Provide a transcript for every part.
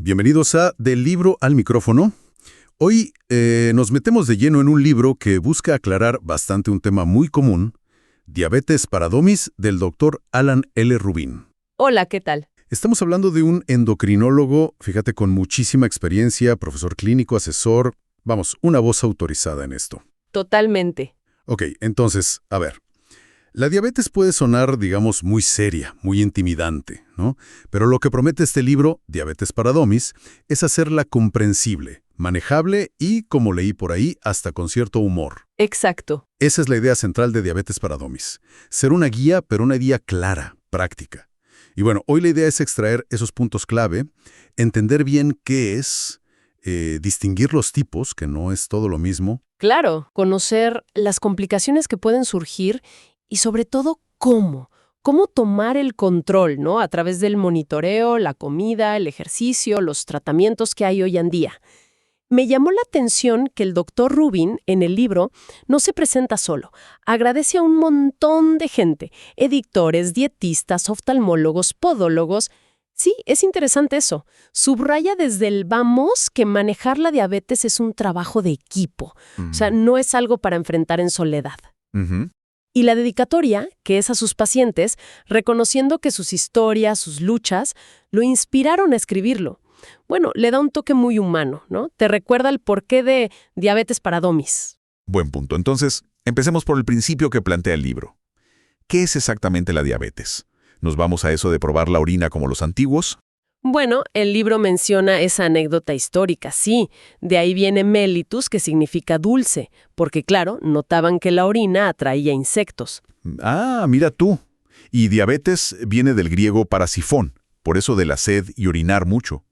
Bienvenidos a Del libro al micrófono. Hoy nos metemos de lleno en un libro que busca aclarar bastante un tema muy común, Diabetes para Domis, del doctor Alan L. Rubin. Hola, ¿qué tal? Estamos hablando de un endocrinólogo, fíjate, con muchísima experiencia, profesor clínico, asesor, vamos, una voz autorizada en esto. Totalmente. Ok, entonces, a ver. La diabetes puede sonar, digamos, muy seria, muy intimidante, ¿no? Pero lo que promete este libro, Diabetes para Domis, es hacerla comprensible, manejable y, como leí por ahí, hasta con cierto humor. Exacto. Esa es la idea central de Diabetes para Domis. Ser una guía, pero una guía clara, práctica. Y bueno, hoy la idea es extraer esos puntos clave, entender bien qué es, distinguir los tipos, que no es todo lo mismo. Claro, conocer las complicaciones que pueden surgir y sobre todo cómo tomar el control, ¿no? A través del monitoreo, la comida, el ejercicio, los tratamientos que hay hoy en día. Me llamó la atención que el doctor Rubin, en el libro, no se presenta solo. Agradece a un montón de gente, editores, dietistas, oftalmólogos, podólogos. Sí, es interesante eso. Subraya desde el vamos que manejar la diabetes es un trabajo de equipo. O sea, no es algo para enfrentar en soledad. Y la dedicatoria, que es a sus pacientes, reconociendo que sus historias, sus luchas, lo inspiraron a escribirlo. Bueno, le da un toque muy humano, ¿no? Te recuerda el porqué de Diabetes para Domis. Buen punto. Entonces, empecemos por el principio que plantea el libro. ¿Qué es exactamente la diabetes? ¿Nos vamos a eso de probar la orina como los antiguos? Bueno, el libro menciona esa anécdota histórica, sí. De ahí viene mellitus, que significa dulce, porque claro, notaban que la orina atraía insectos. Ah, mira tú. Y diabetes viene del griego parasifón, por eso de la sed y orinar mucho.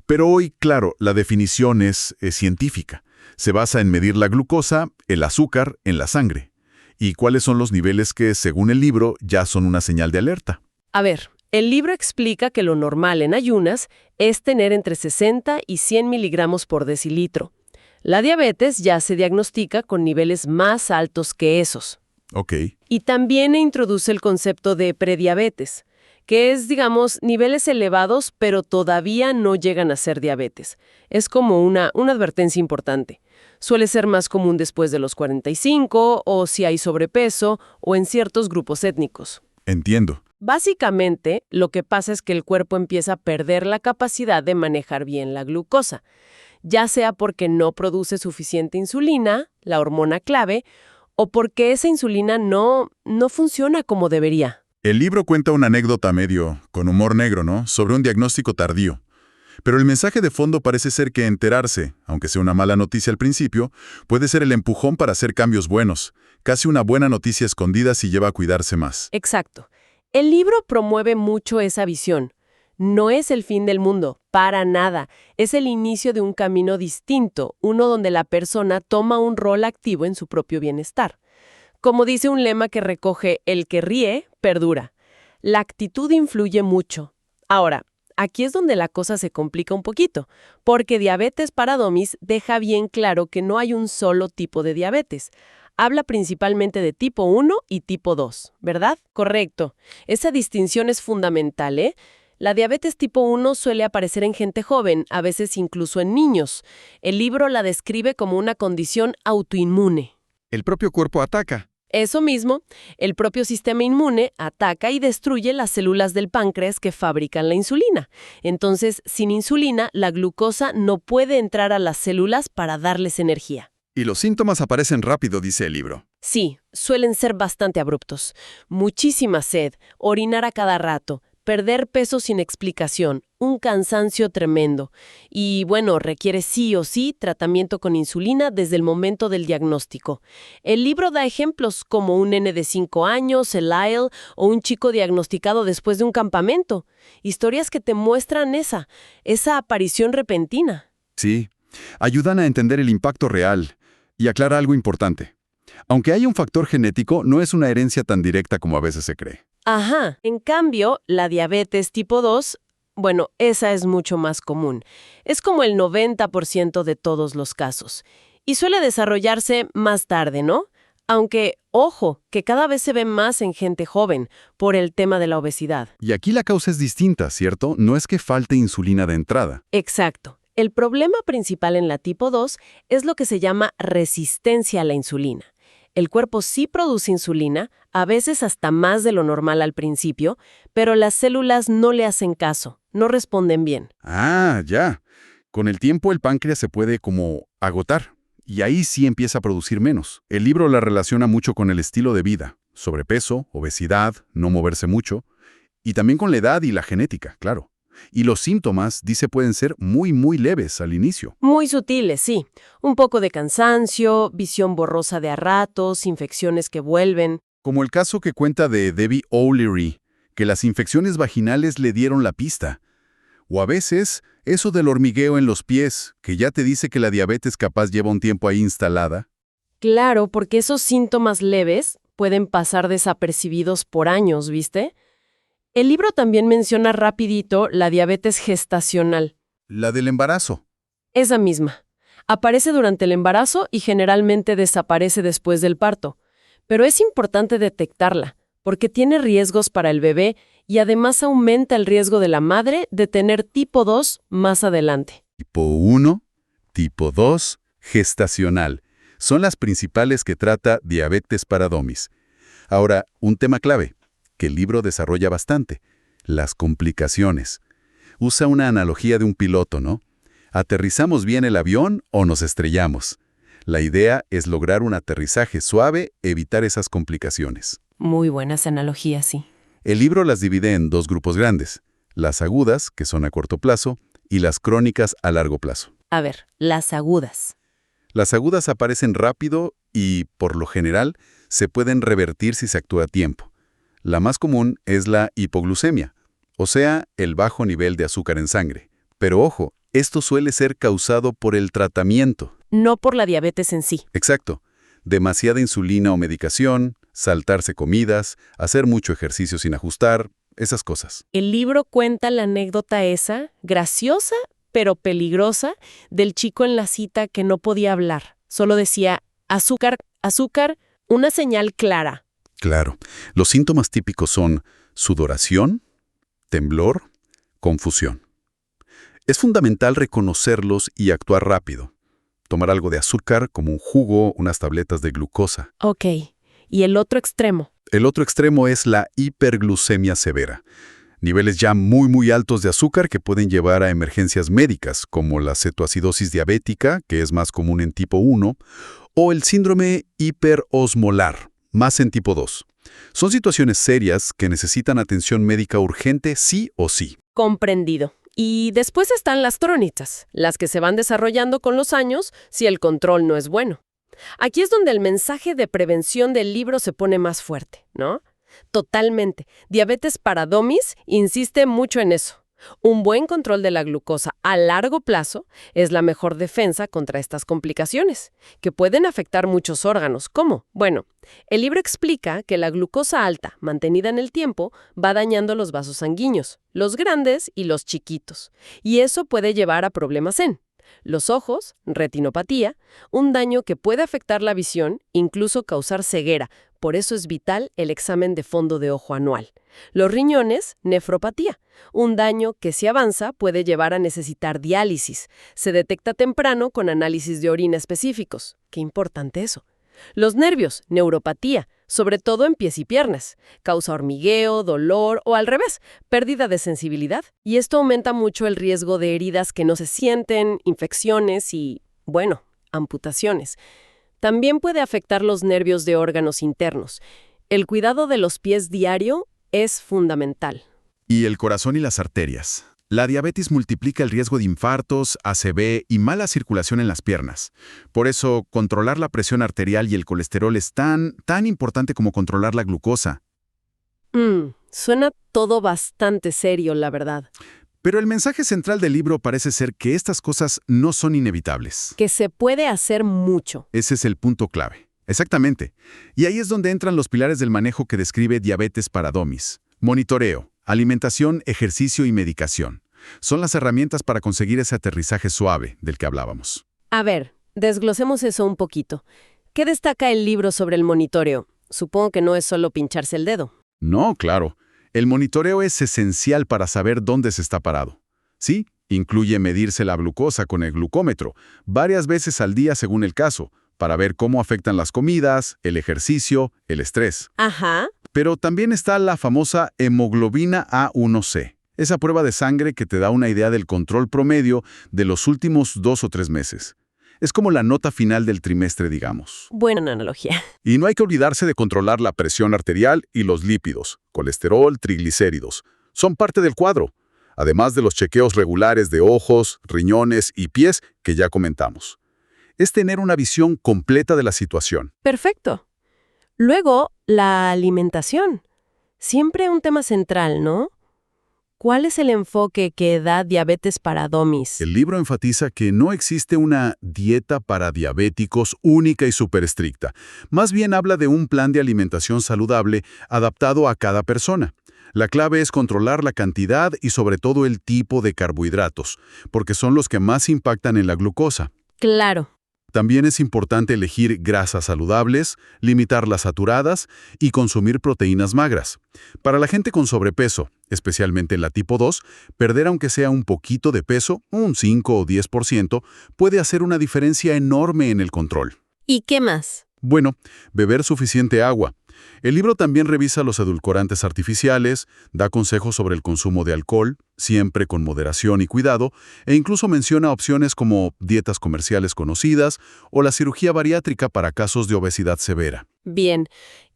Pero hoy, claro, la definición es científica. Se basa en medir la glucosa, el azúcar, en la sangre. ¿Y cuáles son los niveles que, según el libro, ya son una señal de alerta? A ver, el libro explica que lo normal en ayunas es tener entre 60 y 100 miligramos por decilitro. La diabetes ya se diagnostica con niveles más altos que esos. Ok. Y también introduce el concepto de prediabetes, que es, digamos, niveles elevados, pero todavía no llegan a ser diabetes. Es como una advertencia importante. Suele ser más común después de los 45, o si hay sobrepeso, o en ciertos grupos étnicos. Entiendo. Básicamente, lo que pasa es que el cuerpo empieza a perder la capacidad de manejar bien la glucosa, ya sea porque no produce suficiente insulina, la hormona clave, o porque esa insulina no funciona como debería. El libro cuenta una anécdota medio con humor negro, ¿no? Sobre un diagnóstico tardío. Pero el mensaje de fondo parece ser que enterarse, aunque sea una mala noticia al principio, puede ser el empujón para hacer cambios buenos. Casi una buena noticia escondida si lleva a cuidarse más. Exacto. El libro promueve mucho esa visión. No es el fin del mundo, para nada. Es el inicio de un camino distinto, uno donde la persona toma un rol activo en su propio bienestar. Como dice un lema que recoge, el que ríe, perdura. La actitud influye mucho. Ahora, aquí es donde la cosa se complica un poquito, porque Diabetes para Domis deja bien claro que no hay un solo tipo de diabetes. Habla principalmente de tipo 1 y tipo 2, ¿verdad? Correcto. Esa distinción es fundamental, ¿eh? La diabetes tipo 1 suele aparecer en gente joven, a veces incluso en niños. El libro la describe como una condición autoinmune. El propio cuerpo ataca. Eso mismo, el propio sistema inmune ataca y destruye las células del páncreas que fabrican la insulina. Entonces, sin insulina, la glucosa no puede entrar a las células para darles energía. Y los síntomas aparecen rápido, dice el libro. Sí, suelen ser bastante abruptos. Muchísima sed, orinar a cada rato, perder peso sin explicación, un cansancio tremendo. Y bueno, requiere sí o sí tratamiento con insulina desde el momento del diagnóstico. El libro da ejemplos como un nene de 5 años, el Lyle, o un chico diagnosticado después de un campamento. Historias que te muestran esa aparición repentina. Sí, ayudan a entender el impacto real y aclara algo importante. Aunque hay un factor genético, no es una herencia tan directa como a veces se cree. Ajá. En cambio, la diabetes tipo 2, bueno, esa es mucho más común. Es como el 90% de todos los casos. Y suele desarrollarse más tarde, ¿no? Aunque, ojo, que cada vez se ve más en gente joven por el tema de la obesidad. Y aquí la causa es distinta, ¿cierto? No es que falte insulina de entrada. Exacto. El problema principal en la tipo 2 es lo que se llama resistencia a la insulina. El cuerpo sí produce insulina, a veces hasta más de lo normal al principio, pero las células no le hacen caso, no responden bien. Ah, ya. Con el tiempo el páncreas se puede como agotar, y ahí sí empieza a producir menos. El libro la relaciona mucho con el estilo de vida, sobrepeso, obesidad, no moverse mucho, y también con la edad y la genética, claro. Y los síntomas, dice, pueden ser muy leves al inicio. Muy sutiles, sí. Un poco de cansancio, visión borrosa de a ratos, infecciones que vuelven. Como el caso que cuenta de Debbie O'Leary, que las infecciones vaginales le dieron la pista. O a veces, eso del hormigueo en los pies, que ya te dice que la diabetes capaz lleva un tiempo ahí instalada. Claro, porque esos síntomas leves pueden pasar desapercibidos por años, ¿viste? El libro también menciona rapidito la diabetes gestacional. La del embarazo. Esa misma. Aparece durante el embarazo y generalmente desaparece después del parto. Pero es importante detectarla, porque tiene riesgos para el bebé y además aumenta el riesgo de la madre de tener tipo 2 más adelante. Tipo 1, tipo 2, gestacional. Son las principales que trata Diabetes para Domis. Ahora, un tema clave, que el libro desarrolla bastante, las complicaciones. Usa una analogía de un piloto, ¿no? ¿Aterrizamos bien el avión o nos estrellamos? La idea es lograr un aterrizaje suave, evitar esas complicaciones. Muy buenas analogías, sí. El libro las divide en dos grupos grandes, las agudas, que son a corto plazo, y las crónicas a largo plazo. A ver, las agudas. Las agudas aparecen rápido y, por lo general, se pueden revertir si se actúa a tiempo. La más común es la hipoglucemia, o sea, el bajo nivel de azúcar en sangre. Pero ojo, esto suele ser causado por el tratamiento. No por la diabetes en sí. Exacto. Demasiada insulina o medicación, saltarse comidas, hacer mucho ejercicio sin ajustar, esas cosas. El libro cuenta la anécdota esa, graciosa pero peligrosa, del chico en la cita que no podía hablar. Solo decía, azúcar, azúcar, una señal clara. Claro. Los síntomas típicos son sudoración, temblor, confusión. Es fundamental reconocerlos y actuar rápido. Tomar algo de azúcar, como un jugo, unas tabletas de glucosa. Ok. ¿Y el otro extremo? El otro extremo es la hiperglucemia severa. Niveles ya muy altos de azúcar que pueden llevar a emergencias médicas, como la cetoacidosis diabética, que es más común en tipo 1, o el síndrome hiperosmolar, más en tipo 2. Son situaciones serias que necesitan atención médica urgente sí o sí. Comprendido. Y después están las crónicas, las que se van desarrollando con los años si el control no es bueno. Aquí es donde el mensaje de prevención del libro se pone más fuerte, ¿no? Totalmente. Diabetes para Domis insiste mucho en eso. Un buen control de la glucosa a largo plazo es la mejor defensa contra estas complicaciones, que pueden afectar muchos órganos. ¿Cómo? Bueno, el libro explica que la glucosa alta, mantenida en el tiempo, va dañando los vasos sanguíneos, los grandes y los chiquitos, y eso puede llevar a problemas en los ojos, retinopatía, un daño que puede afectar la visión, incluso causar ceguera. Por eso es vital el examen de fondo de ojo anual. Los riñones, nefropatía, un daño que si avanza puede llevar a necesitar diálisis. Se detecta temprano con análisis de orina específicos. Qué importante eso. Los nervios, neuropatía, sobre todo en pies y piernas. Causa hormigueo, dolor o al revés, pérdida de sensibilidad. Y esto aumenta mucho el riesgo de heridas que no se sienten, infecciones y, bueno, amputaciones. También puede afectar los nervios de órganos internos. El cuidado de los pies diario es fundamental. Y el corazón y las arterias. La diabetes multiplica el riesgo de infartos, ACV y mala circulación en las piernas. Por eso, controlar la presión arterial y el colesterol es tan importante como controlar la glucosa. Suena todo bastante serio, la verdad. Pero el mensaje central del libro parece ser que estas cosas no son inevitables. Que se puede hacer mucho. Ese es el punto clave. Exactamente. Y ahí es donde entran los pilares del manejo que describe Diabetes para Domis. Monitoreo, alimentación, ejercicio y medicación. Son las herramientas para conseguir ese aterrizaje suave del que hablábamos. A ver, desglosemos eso un poquito. ¿Qué destaca el libro sobre el monitoreo? Supongo que no es solo pincharse el dedo. No, claro. El monitoreo es esencial para saber dónde se está parado. Sí, incluye medirse la glucosa con el glucómetro, varias veces al día según el caso, para ver cómo afectan las comidas, el ejercicio, el estrés. Ajá. Pero también está la famosa hemoglobina A1C, esa prueba de sangre que te da una idea del control promedio de los últimos 2 o 3 meses. Es como la nota final del trimestre, digamos. Buena analogía. Y no hay que olvidarse de controlar la presión arterial y los lípidos, colesterol, triglicéridos. Son parte del cuadro, además de los chequeos regulares de ojos, riñones y pies que ya comentamos. Es tener una visión completa de la situación. Perfecto. Luego, la alimentación. Siempre un tema central, ¿no? ¿Cuál es el enfoque que da Diabetes para Domis? El libro enfatiza que no existe una dieta para diabéticos única y súper estricta. Más bien habla de un plan de alimentación saludable adaptado a cada persona. La clave es controlar la cantidad y sobre todo el tipo de carbohidratos, porque son los que más impactan en la glucosa. Claro. También es importante elegir grasas saludables, limitar las saturadas y consumir proteínas magras. Para la gente con sobrepeso, especialmente la tipo 2, perder aunque sea un poquito de peso, un 5 o 10%, puede hacer una diferencia enorme en el control. ¿Y qué más? Bueno, beber suficiente agua. El libro también revisa los edulcorantes artificiales, da consejos sobre el consumo de alcohol, siempre con moderación y cuidado, e incluso menciona opciones como dietas comerciales conocidas o la cirugía bariátrica para casos de obesidad severa. Bien.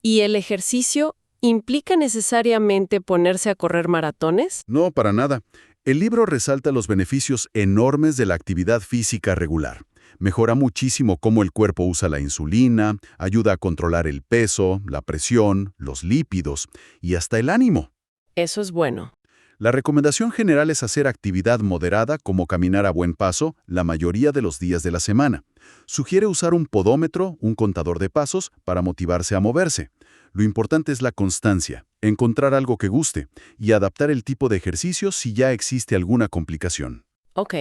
¿Y el ejercicio implica necesariamente ponerse a correr maratones? No, para nada. El libro resalta los beneficios enormes de la actividad física regular. Mejora muchísimo cómo el cuerpo usa la insulina, ayuda a controlar el peso, la presión, los lípidos y hasta el ánimo. Eso es bueno. La recomendación general es hacer actividad moderada como caminar a buen paso la mayoría de los días de la semana. Sugiere usar un podómetro, un contador de pasos, para motivarse a moverse. Lo importante es la constancia, encontrar algo que guste y adaptar el tipo de ejercicio si ya existe alguna complicación. Ok.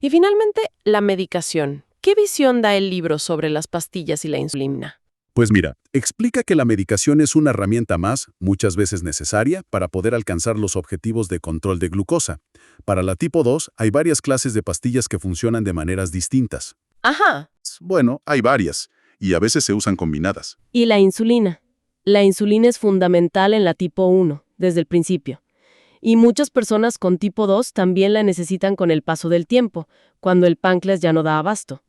Y finalmente, la medicación. ¿Qué visión da el libro sobre las pastillas y la insulina? Pues mira, explica que la medicación es una herramienta más, muchas veces necesaria, para poder alcanzar los objetivos de control de glucosa. Para la tipo 2, hay varias clases de pastillas que funcionan de maneras distintas. Ajá. Bueno, hay varias, y a veces se usan combinadas. ¿Y la insulina? La insulina es fundamental en la tipo 1, desde el principio. Y muchas personas con tipo 2 también la necesitan con el paso del tiempo, cuando el páncreas ya no da abasto.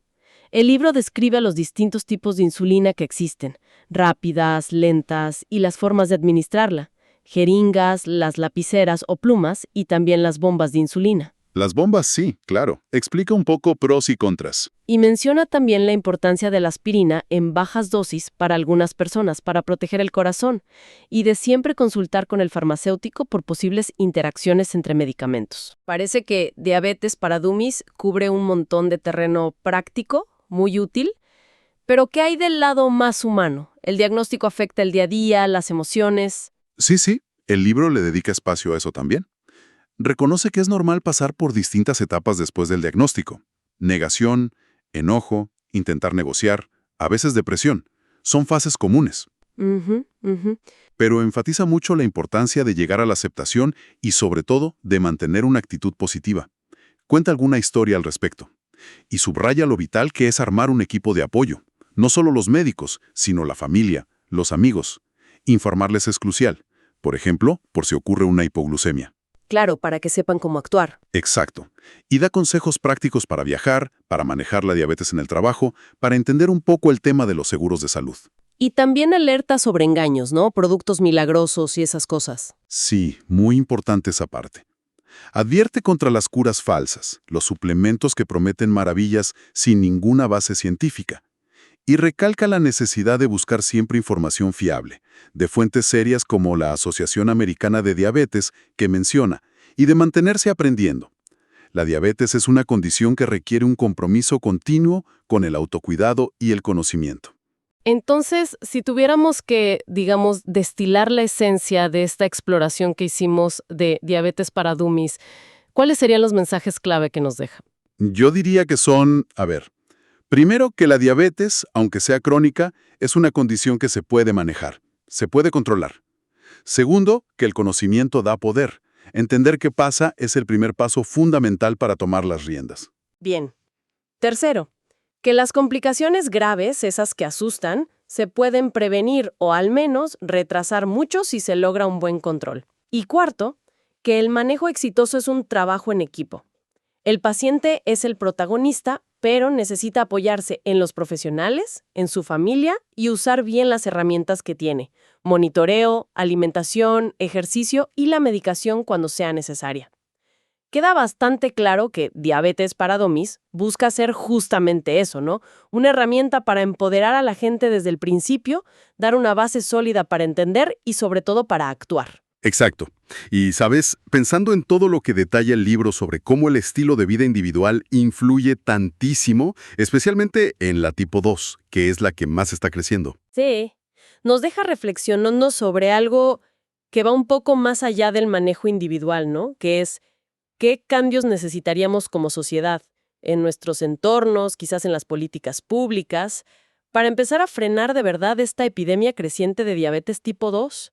El libro describe los distintos tipos de insulina que existen, rápidas, lentas y las formas de administrarla, jeringas, las lapiceras o plumas y también las bombas de insulina. Las bombas sí, claro. Explica un poco pros y contras. Y menciona también la importancia de la aspirina en bajas dosis para algunas personas para proteger el corazón y de siempre consultar con el farmacéutico por posibles interacciones entre medicamentos. Parece que Diabetes para Dummies cubre un montón de terreno práctico, muy útil, pero ¿qué hay del lado más humano? ¿El diagnóstico afecta el día a día, las emociones? Sí, el libro le dedica espacio a eso también. Reconoce que es normal pasar por distintas etapas después del diagnóstico. Negación, enojo, intentar negociar, a veces depresión. Son fases comunes. Pero enfatiza mucho la importancia de llegar a la aceptación y, sobre todo, de mantener una actitud positiva. Cuenta alguna historia al respecto. Y subraya lo vital que es armar un equipo de apoyo. No solo los médicos, sino la familia, los amigos. Informarles es crucial. Por ejemplo, por si ocurre una hipoglucemia. Claro, para que sepan cómo actuar. Exacto. Y da consejos prácticos para viajar, para manejar la diabetes en el trabajo, para entender un poco el tema de los seguros de salud. Y también alerta sobre engaños, ¿no? Productos milagrosos y esas cosas. Sí, muy importante esa parte. Advierte contra las curas falsas, los suplementos que prometen maravillas sin ninguna base científica. Y recalca la necesidad de buscar siempre información fiable, de fuentes serias como la Asociación Americana de Diabetes, que menciona, y de mantenerse aprendiendo. La diabetes es una condición que requiere un compromiso continuo con el autocuidado y el conocimiento. Entonces, si tuviéramos que, digamos, destilar la esencia de esta exploración que hicimos de Diabetes para Dummies, ¿cuáles serían los mensajes clave que nos deja? Yo diría que son, Primero, que la diabetes, aunque sea crónica, es una condición que se puede manejar, se puede controlar. Segundo, que el conocimiento da poder. Entender qué pasa es el primer paso fundamental para tomar las riendas. Bien. Tercero, que las complicaciones graves, esas que asustan, se pueden prevenir o al menos retrasar mucho si se logra un buen control. Y cuarto, que el manejo exitoso es un trabajo en equipo. El paciente es el protagonista, pero necesita apoyarse en los profesionales, en su familia y usar bien las herramientas que tiene: monitoreo, alimentación, ejercicio y la medicación cuando sea necesaria. Queda bastante claro que Diabetes para Domis busca hacer justamente eso, ¿no? Una herramienta para empoderar a la gente desde el principio, dar una base sólida para entender y sobre todo para actuar. Exacto. Y, ¿sabes? Pensando en todo lo que detalla el libro sobre cómo el estilo de vida individual influye tantísimo, especialmente en la tipo 2, que es la que más está creciendo. Sí, nos deja reflexionando sobre algo que va un poco más allá del manejo individual, ¿no? Que es, ¿qué cambios necesitaríamos como sociedad, en nuestros entornos, quizás en las políticas públicas, para empezar a frenar de verdad esta epidemia creciente de diabetes tipo 2?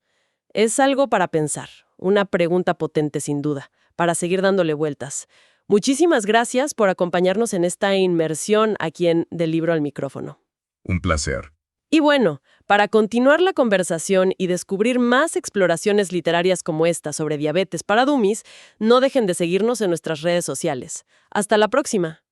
Es algo para pensar, una pregunta potente sin duda, para seguir dándole vueltas. Muchísimas gracias por acompañarnos en esta inmersión aquí en Del Libro al Micrófono. Un placer. Y bueno, para continuar la conversación y descubrir más exploraciones literarias como esta sobre diabetes para dummies, no dejen de seguirnos en nuestras redes sociales. Hasta la próxima.